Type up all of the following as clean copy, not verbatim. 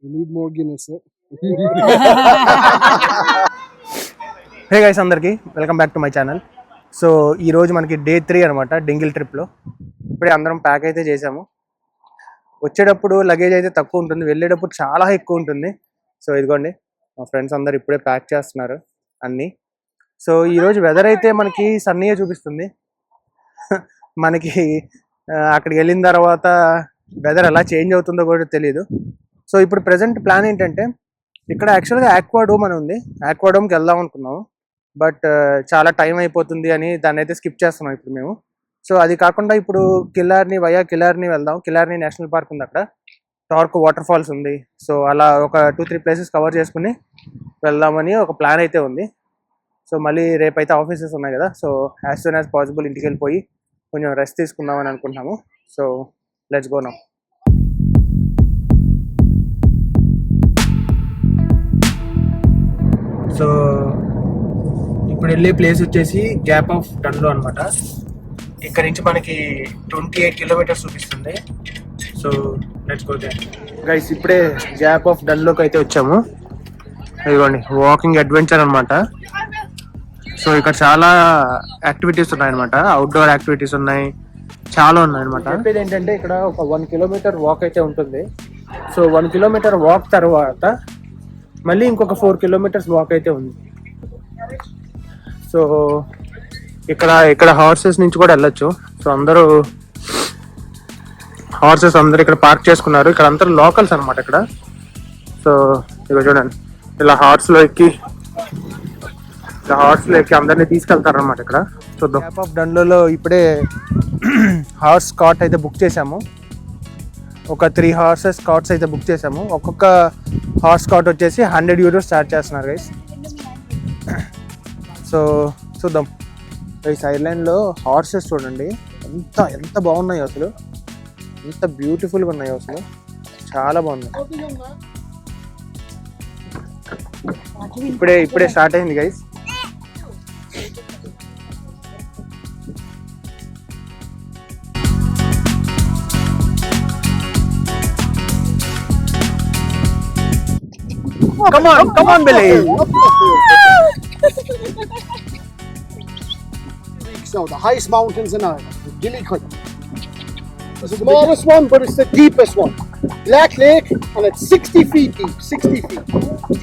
You need more Guinness, sir. Hey guys అందరికీ welcome back to my channel. So ఈరోజు మనకి day 3 అనమాట డింగిల్ ట్రిప్లో. ఇప్పుడే అందరం ప్యాక్ అయితే చేసాము. వచ్చేటప్పుడు లగేజ్ అయితే తక్కువ ఉంటుంది, వెళ్ళేటప్పుడు చాలా ఎక్కువ ఉంటుంది. సో ఇదిగోండి మా ఫ్రెండ్స్ అందరు ఇప్పుడే ప్యాక్ చేస్తున్నారు అన్నీ. సో ఈరోజు వెదర్ అయితే మనకి సన్నీగా చూపిస్తుంది. మనకి అక్కడికి వెళ్ళిన తర్వాత వెదర్ ఎలా చేంజ్ అవుతుందో కూడా తెలియదు. సో ఇప్పుడు ప్రజెంట్ ప్లాన్ ఏంటంటే ఇక్కడ యాక్చువల్గా ఆక్వాడోమ్ అని ఉంది, ఆక్వాడోమ్కి వెళ్దాం అనుకున్నాము. బట్ చాలా టైం అయిపోతుంది అని దాన్ని అయితే స్కిప్ చేస్తున్నాం ఇప్పుడు మేము. సో అది కాకుండా ఇప్పుడు కిలార్ని వెళ్దాం. కిలార్ని నేషనల్ పార్క్ ఉంది, అక్కడ టార్క్ వాటర్ ఫాల్స్ ఉంది. సో అలా ఒక 2-3 ప్లేసెస్ కవర్ చేసుకుని వెళ్దామని ఒక ప్లాన్ అయితే ఉంది. సో మళ్ళీ రేపైతే ఆఫీసెస్ ఉన్నాయి కదా, so as soon as possible ఇంటికి వెళ్ళిపోయి కొంచెం రెస్ట్ తీసుకుందామని అనుకుంటున్నాము. So let's go now. So ఇప్పుడు వెళ్ళే ప్లేస్ వచ్చేసి గ్యాప్ ఆఫ్ డన్లో అనమాట. ఇక్కడ నుంచి మనకి 28 కిలోమీటర్స్ చూపిస్తుంది. So let's go there guys. ఇప్పుడే గ్యాప్ ఆఫ్ డన్లోకి అయితే వచ్చాము. ఇదిగోండి వాకింగ్ అడ్వెంచర్ అనమాట. సో ఇక్కడ చాలా యాక్టివిటీస్ ఉన్నాయన్నమాట, అవుట్డోర్ యాక్టివిటీస్ ఉన్నాయి, చాలా ఉన్నాయన్నమాట. చెప్పేది ఏంటంటే ఇక్కడ ఒక 1 కిలోమీటర్ వాక్ అయితే ఉంటుంది. సో 1 కిలోమీటర్ వాక్ తర్వాత మళ్ళీ ఇంకొక 4 కిలోమీటర్స్ వాక్ అయితే ఉంది. సో ఇక్కడ హార్సెస్ నుంచి కూడా వెళ్ళొచ్చు. సో అందరూ హార్సెస్ అందరు ఇక్కడ పార్క్ చేసుకున్నారు. ఇక్కడ అందరూ లోకల్స్ అనమాట ఇక్కడ. సో ఇక్కడ చూడండి, ఇలా హార్స్లో ఎక్కి అందరినీ తీసుకెళ్తారు అనమాట ఇక్కడ. చూద్దాం. గ్యాప్ ఆఫ్ డన్లో ఇప్పుడే హార్స్ కార్ట్ అయితే బుక్ చేసాము. ఒక 3 హార్సెస్ కార్ట్స్ అయితే బుక్ చేసాము. ఒక్కొక్క హార్స్ కార్ట్ వచ్చేసి 100 euros చార్జ్ చేస్తున్నారు గైస్. సో చూద్దాం గైస్. ఐర్లాండ్లో హార్సెస్ చూడండి ఎంత బాగున్నాయో అసలు, ఎంత బ్యూటిఫుల్గా ఉన్నాయో అసలు, చాలా బాగున్నాయి. ఇప్పుడే స్టార్ట్ అయింది guys. Come on, Billy. So the highest mountains in Ireland, the Gillycuddy. It's the smallest one, but it's the deepest one. Black Lake, and it's 60 feet deep. 60 feet,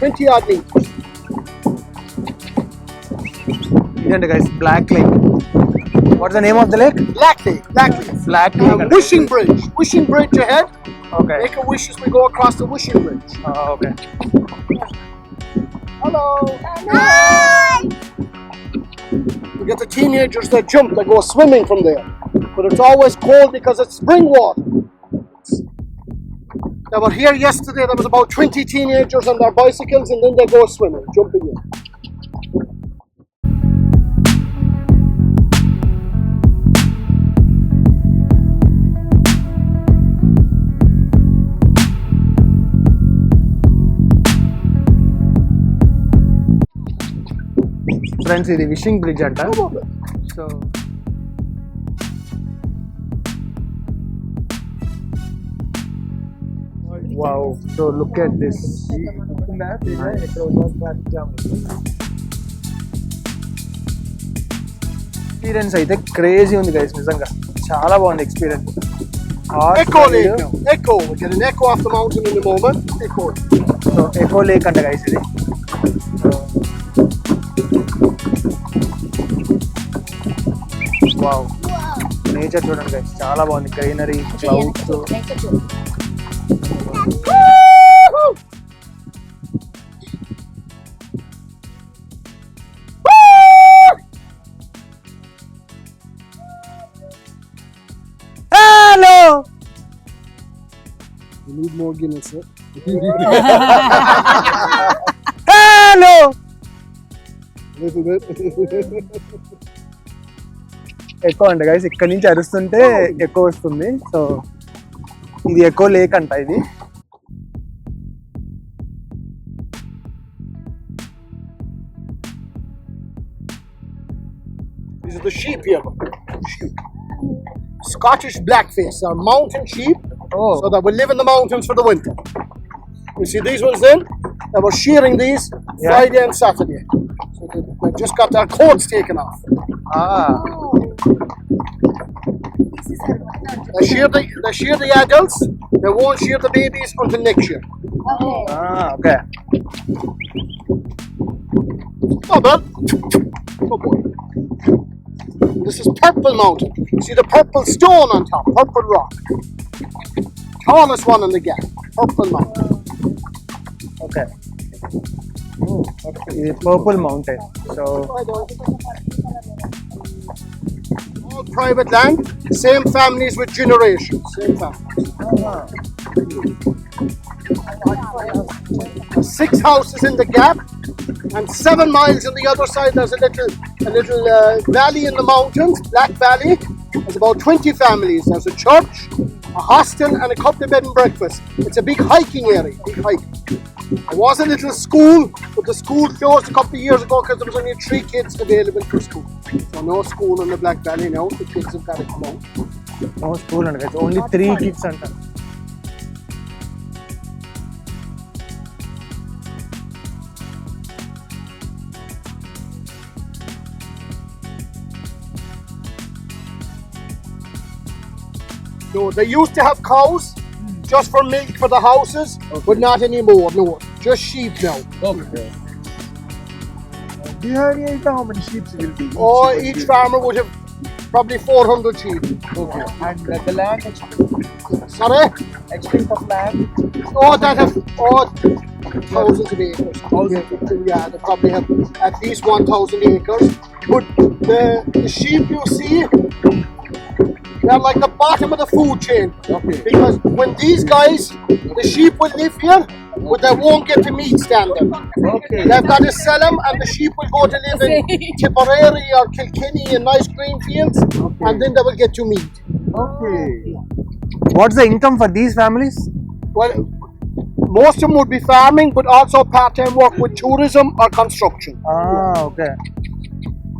20 odd meters. Isn't it, guys? Black Lake. What's the name of the lake? Black Lake. Black Lake. Wishing bridge ahead. Okay. Make a wish as we go across the wishing bridge. Okay. Hello. Hi. You get the teenagers that jump, they go swimming from there. But it's always cold because it's spring water. They were here yesterday, there was about 20 teenagers on their bicycles, and then they go swimming, jumping in. Friends ఇది wishing bridge అంట. So wow, so look at this. Experience అయితే crazy ఉంది guys, నిజంగా చాలా బాగుంది experience. Echo Lake now. Echo. We get an echo off the mountain in a moment. Echo. So echo lake అంట guys ఇది. Wow, nature చూడండి guys, చాలా బాగుంది. Greenery, clouds. Hello. You need more Guinness, sir. Hello. Little bit. ఎక్కువ అంట guys, ఇక్కడ నుంచి అరుస్తుంటే ఎక్కువ వస్తుంది. సో ఇది ఎక్కువ లేక్ అంట ఇది. These are the sheep here. Sheep. Scottish blackface are mountain sheep, so that will live in the mountains for the winter. You see these ones then? They were shearing these Friday and Saturday. So they just got their coats taken off. Ah. They shear the adults. They won't shear the babies until next year. Ah, okay. Oh, well. Oh, boy. This is Purple Mountain. See the purple stone on top, purple rock. Tallest one in the gap, Purple Mountain. Okay. Oh, okay. Purple Mountain. So all private land, same families with generations. Same families. 6 houses in the gap, and 7 miles on the other side. There's a little valley in the mountains, Black Valley. There's about 20 families. There's a church, a hostel, and a couple of bed and breakfast. It's a big hiking area. Big hiking. There was a little school, but the school closed a couple of years ago because there was only 3 kids available for school. So no school in the Black Valley now. The kids have got to come out. no school and guys. Only 3 kids anta. No, they used to have cows just for milk for the houses, but not anymore. No, just sheep now. Okay. Do you have any idea how many sheep will be? Or each farmer would have probably 400 sheep. Okay. And the land, Sorry? extent of land? Oh, that have thousands of acres. Yeah, they probably have at least 1,000 acres. But the sheep you see, they're like the bottom of the food chain. Okay. Because when these guys, the sheep will live here, but they won't get the meat standard. Okay. They've got to sell them, and the sheep will go to live in Tipperary or Kilkenny in nice green fields, and then they will get to meat. Okay. What's the income for these families? Well, most of them would be farming, but also part-time work with tourism or construction. Ah, okay.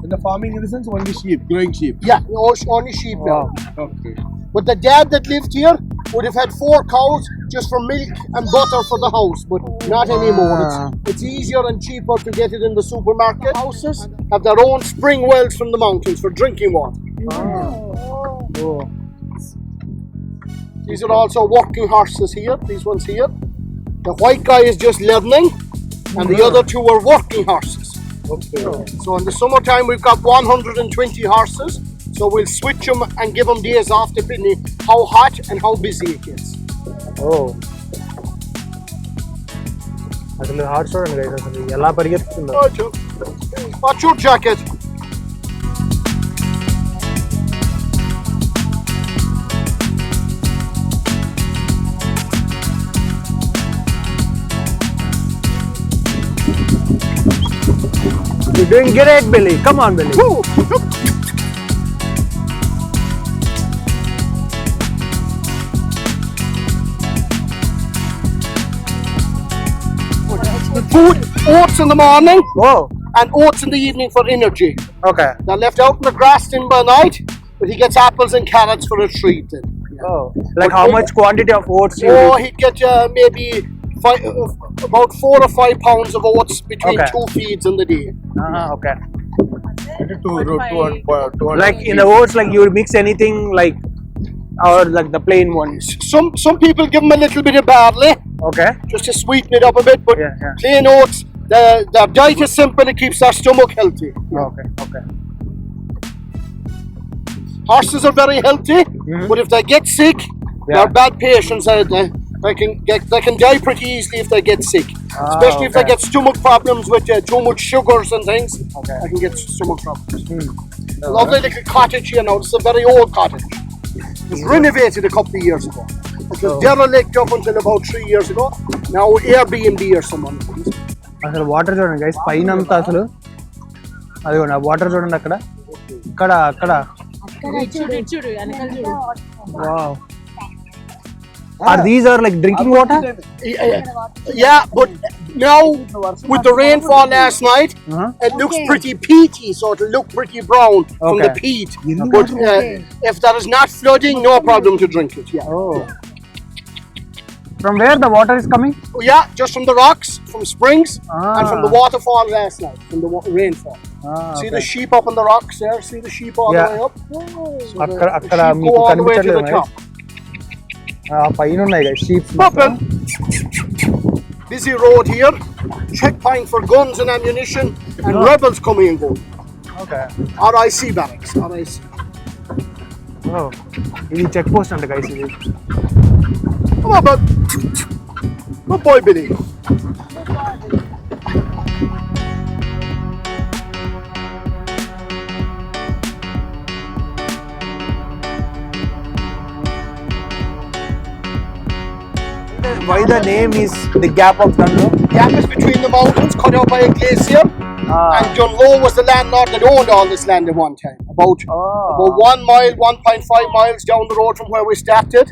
In the farming in the sense only sheep, growing sheep. Yeah, only sheep now. Okay. But the dad that lived here would have had 4 cows just for milk and butter for the house, but not anymore. It's easier and cheaper to get it in the supermarket. Houses have their own spring wells from the mountains for drinking water. Oh. These are also working horses here, these ones here. The white guy is just learning, and the other 2 are working horses. Okay. So in the summertime we've got 120 horses, so we'll switch them and give them days off depending how hot and how busy it gets. Oh. అసలు heart చూడండి guys అసలు ఎలా పరిగెత్తుతుందో. What's your jacket? You're doing great, Billy. Come on, Billy. Woo! Food, oats in the morning Oh, and oats in the evening for energy. okay. They're left out in the grass in by night, but he gets apples and carrots for a treat then. Oh, like how much quantity of oats you Oh, he'd get maybe about 4 or 5 pounds of oats between Okay. 2 feeds in the day. Okay. Two Like in the oats, like you would mix anything like, or like the plain ones. Some people give him a little bit of barley Okay. just to sweeten it up a bit, but Yeah. plain oats, their diet is simple, it keeps their stomach healthy. Okay. Okay. Horses are very healthy, but if they get sick, they're bad patients. They can die pretty easily if they get sick, especially if they okay. get stomach problems with too much sugars and things. Okay. They can get stomach problems. Lovely little cottage here now. It's a very old cottage. It was renovated a couple of years ago. It was derelict up until about 3 years ago. Now Airbnb or someone. అసలు water చూడండి guys పైన అంతా అసలు అదిగోండి ఆ water చూడండి అక్కడ అక్కడ అక్కడ wow Are these are like drinking water? Yeah, but now with the rainfall last night, it looks pretty peaty, so it'll look pretty brown from the peat. But if there is not flooding, no problem to drink it. Yeah. Oh. From where the water is coming? Oh, yeah, just from the rocks, from springs, and from the waterfall last night, from the rainfall. See the sheep up on the rocks there? See the sheep all the way up? So the sheep go all the way to the top. Sheep. Busy road here, checkpoint for guns and ammunition, and rebels coming and going. Okay. RIC barracks, RIC. Oh, this is check post, guys. Come on, bud. Good boy, Billy. Why the name is the Gap of Dunloe? Gap is between the mountains, cut out by a glacier. And Dunloe was the landlord that owned all this land at one time. About 1 mile, 1.5 miles down the road from where we started.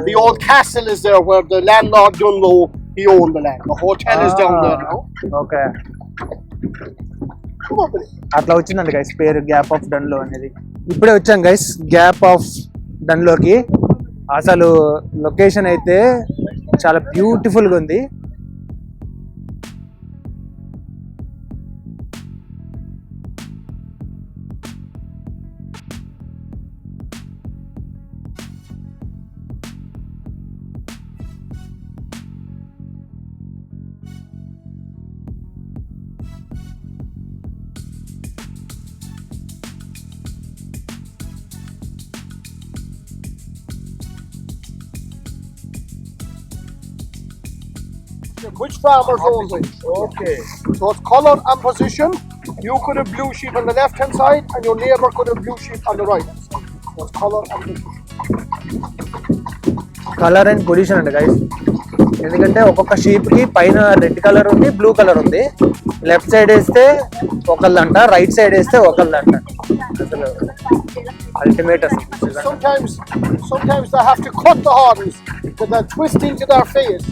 The old castle is there where the landlord Dunloe, he owned the land. The hotel is down there now. Okay. Come on, Billy. అట్లా వచ్చిందండి guys పేరు gap of డన్లో అనేది. ఇప్పుడే వచ్చాం guys gap of డన్లోకి. అసలు location అయితే చాలా బ్యూటిఫుల్గా ఉంది. Which farmers own it? Okay. So it's colour and position. You could have blue sheep on the left hand side, and your neighbour could have blue sheep on the right hand side. So it's colour and position. Colour and position అండి guys. ఎందుకంటే ఒక్కొక్క sheep కి పైన red colour ఉంది, blue colour ఉంది. Left side వేస్తే ఒకళ్ళంట, right side వేస్తే ఒకళ్ళంట. అసలు అల్టిమేట్ అసలు. Sometimes they have to cut the horns because they twist into their face.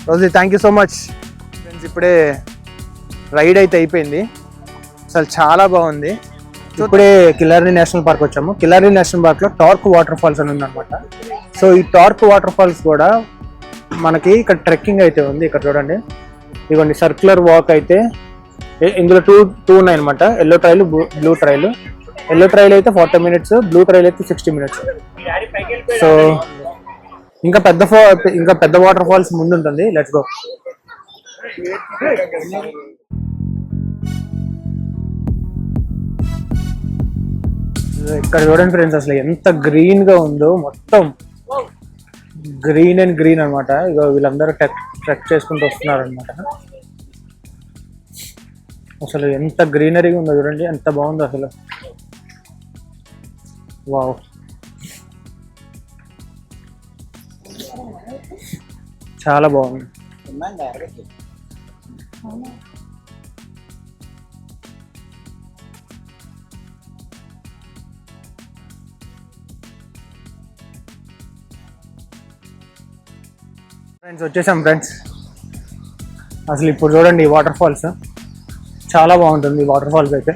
Rosie thank you so much friends. ఇప్పుడే రైడ్ అయితే అయిపోయింది. అసలు చాలా బాగుంది. ఇప్పుడే కిలారి నేషనల్ పార్క్ వచ్చాము. కిలారి నేషనల్ పార్క్లో టార్క్ వాటర్ ఫాల్స్ అని ఉందన్నమాట. సో ఈ టార్క్ వాటర్ ఫాల్స్ కూడా మనకి ఇక్కడ ట్రెక్కింగ్ అయితే ఉంది. ఇక్కడ చూడండి, ఇదిగోండి సర్క్యులర్ వాక్ అయితే ఇందులో టూ ఉన్నాయి అనమాట. Yellow trail, blue trail. Yellow trail అయితే 40 minutes, బ్లూ ట్రైల్ అయితే 60 minutes. సో ఇంకా పెద్ద వాటర్ ఫాల్స్ ముందు ఉంటుంది. Let's go. ఇక్కడ చూడండి ఫ్రెండ్స్, అసలు ఎంత గ్రీన్ గా ఉందో. మొత్తం గ్రీన్ అండ్ గ్రీన్ అనమాట. ఇగో వీళ్ళందరూ ట్రెక్ చేసుకుంటూ వస్తున్నారు అనమాట. అసలు ఎంత గ్రీనరీగా ఉందో చూడండి, ఎంత బాగుందో అసలు. వావ్, చాలా బాగుంది. ఫ్రెండ్స్ వచ్చేసాం ఫ్రెండ్స్. అసలు ఇప్పుడు చూడండి ఈ వాటర్ ఫాల్స్ చాలా బాగుంటుంది. ఈ వాటర్ ఫాల్స్ అయితే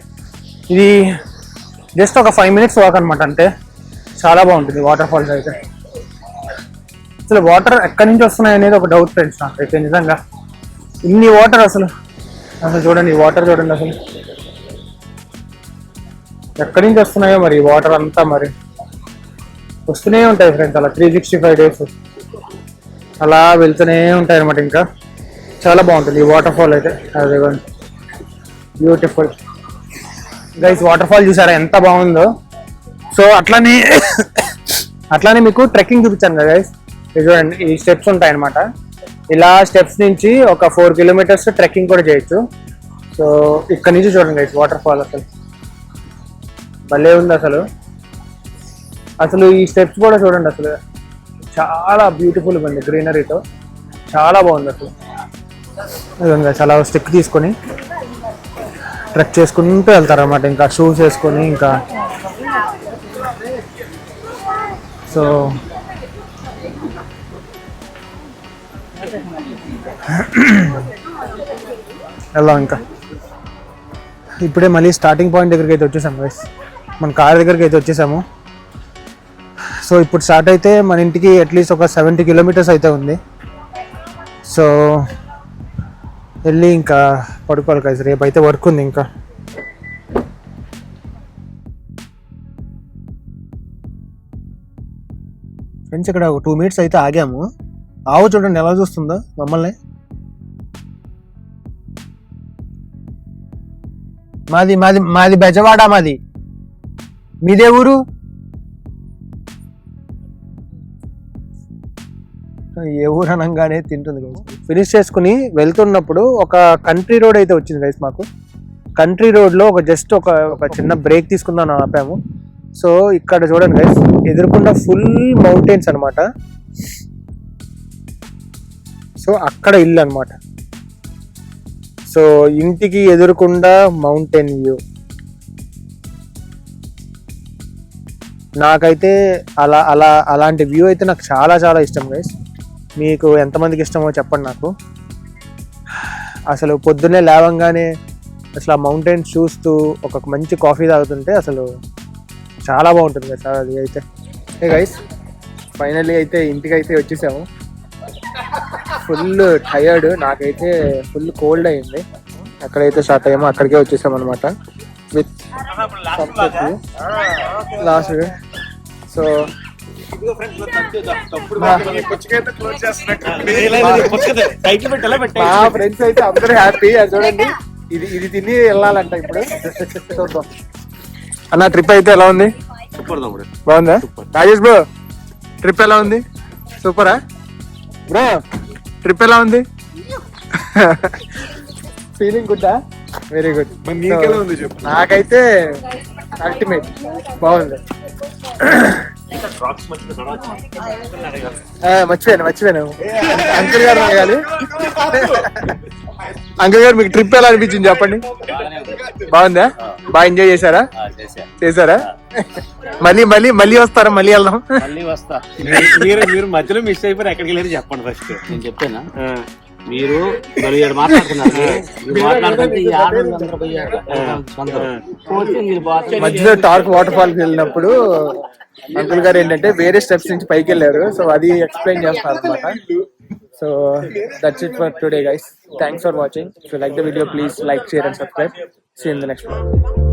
ఇది జస్ట్ ఒక 5 minutes వాక్ అనమాట, అంతే. చాలా బాగుంటుంది వాటర్ ఫాల్స్ అయితే. అసలు వాటర్ ఎక్కడి నుంచి వస్తున్నాయి అనేది ఒక డౌట్ ఫ్రెండ్స్ నాకు అయితే. నిజంగా ఇన్ని వాటర్ అసలు చూడండి, ఈ వాటర్ చూడండి అసలు ఎక్కడి నుంచి వస్తున్నాయో మరి. వాటర్ అంతా మరి వస్తూనే ఉంటాయి ఫ్రెండ్స్, అలా 365 days అలా వెళ్తూనే ఉంటాయి అనమాట. ఇంకా చాలా బాగుంటుంది ఈ వాటర్ ఫాల్ అయితే. అదే బ్యూటిఫుల్ గైస్. వాటర్ ఫాల్ చూసారా ఎంత బాగుందో. సో అట్లానే మీకు ట్రెక్కింగ్ చూపించాను కదా గైస్. చూడండి, ఈ స్టెప్స్ ఉంటాయి అనమాట. ఇలా స్టెప్స్ నుంచి ఒక 4 kilometers ట్రెక్కింగ్ కూడా చేయొచ్చు. సో ఇక్కడ నుంచి చూడండి గైస్ వాటర్ ఫాల్ అసలు భలే ఉంది. అసలు ఈ స్టెప్స్ కూడా చూడండి, అసలు చాలా బ్యూటిఫుల్ ఉంది గ్రీనరీతో, చాలా బాగుంది అసలు. విధంగా చాలా స్టిక్ తీసుకొని ట్రెక్ చేసుకుంటూ వెళ్తారన్నమాట, ఇంకా షూస్ వేసుకొని. ఇంకా సో వెళ్దాం. ఇంకా ఇప్పుడే మళ్ళీ స్టార్టింగ్ పాయింట్ దగ్గరికి అయితే వచ్చేసాము గైస్, మన కార్ దగ్గరికి అయితే వచ్చేసాము. సో ఇప్పుడు స్టార్ట్ అయితే మన ఇంటికి అట్లీస్ట్ ఒక 70 కిలోమీటర్స్ అయితే ఉంది. సో వెళ్ళి ఇంకా పడుకోవాలి గైస్, రేపు అయితే వర్క్ ఉంది. ఇంకా ఫ్రెండ్స్ ఇక్కడ ఒక 2 మినిట్స్ అయితే ఆగాము. ఆవు చూడండి ఎలా చూస్తుందో మమ్మల్ని. మాది మాది మాది బెజవాడ. మాది మీదే ఊరు? ఏ ఊరు అనగానే తింటుంది గైస్. ఫినిష్ చేసుకుని వెళ్తున్నప్పుడు ఒక కంట్రీ రోడ్ అయితే వచ్చింది గైస్ మాకు. కంట్రీ రోడ్లో జస్ట్ ఒక చిన్న బ్రేక్ తీసుకుందాం ఆపాము. సో ఇక్కడ చూడండి గైస్, ఎదురుకుండా ఫుల్ మౌంటైన్స్ అనమాట. సో అక్కడ ఇల్లు అనమాట. సో ఇంటికి ఎదురుకుండా మౌంటైన్ వ్యూ. నాకైతే అలాంటి వ్యూ అయితే నాకు చాలా చాలా ఇష్టం గైస్. మీకు ఎంతమందికి ఇష్టమో చెప్పండి నాకు. అసలు పొద్దున్నే లేవంగానే అసలు ఆ మౌంటైన్స్ చూస్తూ ఒక మంచి కాఫీ తాగుతుంటే అసలు చాలా బాగుంటుంది కదా అది అయితే. గైస్ ఫైనల్లీ అయితే ఇంటికి అయితే వచ్చేసాము. ఫుల్ టయర్డ్, నాకైతే ఫుల్ కోల్డ్ అయింది. ఎక్కడైతే స్టార్ట్ అయ్యామో అక్కడికే వచ్చేసాం అనమాట విత్ లాస్ట్. సో మా ఫ్రెండ్స్ అయితే అందరూ హ్యాపీ. అది చూడండి, ఇది తిని వెళ్ళాలంట ఇప్పుడు. చూద్దాం. అన్న ట్రిప్ అయితే ఎలా ఉంది? బాగుందా రాజేష్ బ్రో? ట్రిప్ ఎలా ఉంది? సూపరా బ్రో? ట్రిప్ ఎలా ఉంది? ఫీలింగ్ గుడ్డా? Very good. నాకైతే అల్టిమేట్, బాగుంది. మర్చిపోయాను అంకుల్ గారు అడగాలి. అంకుల్ గారు మీకు ట్రిప్ ఎలా అనిపించింది చెప్పండి. బాగుందా? బాగా ఎంజాయ్ చేశారా? మళ్ళీ మళ్ళీ మళ్ళీ వస్తారా? మళ్ళీ వెళ్దాం. మళ్ళీ వస్తా. మీరు మధ్యలో మిస్ అయిపోయి ఎక్కడికి వెళ్ళారు చెప్పండి ఫస్ట్. నేను చెప్తానా? మీరు మధ్యలో టార్క్ వాటర్ ఫాల్ కి వెళ్ళినప్పుడు అంకుల్ గారు ఏంటంటే వేరే స్టెప్స్ నుంచి పైకి వెళ్ళారు. సో అది ఎక్స్ప్లెయిన్ చేస్తారు అనమాట. So that's it for today guys. Thanks for watching. If you like the video please like, share and subscribe. See you in the next video.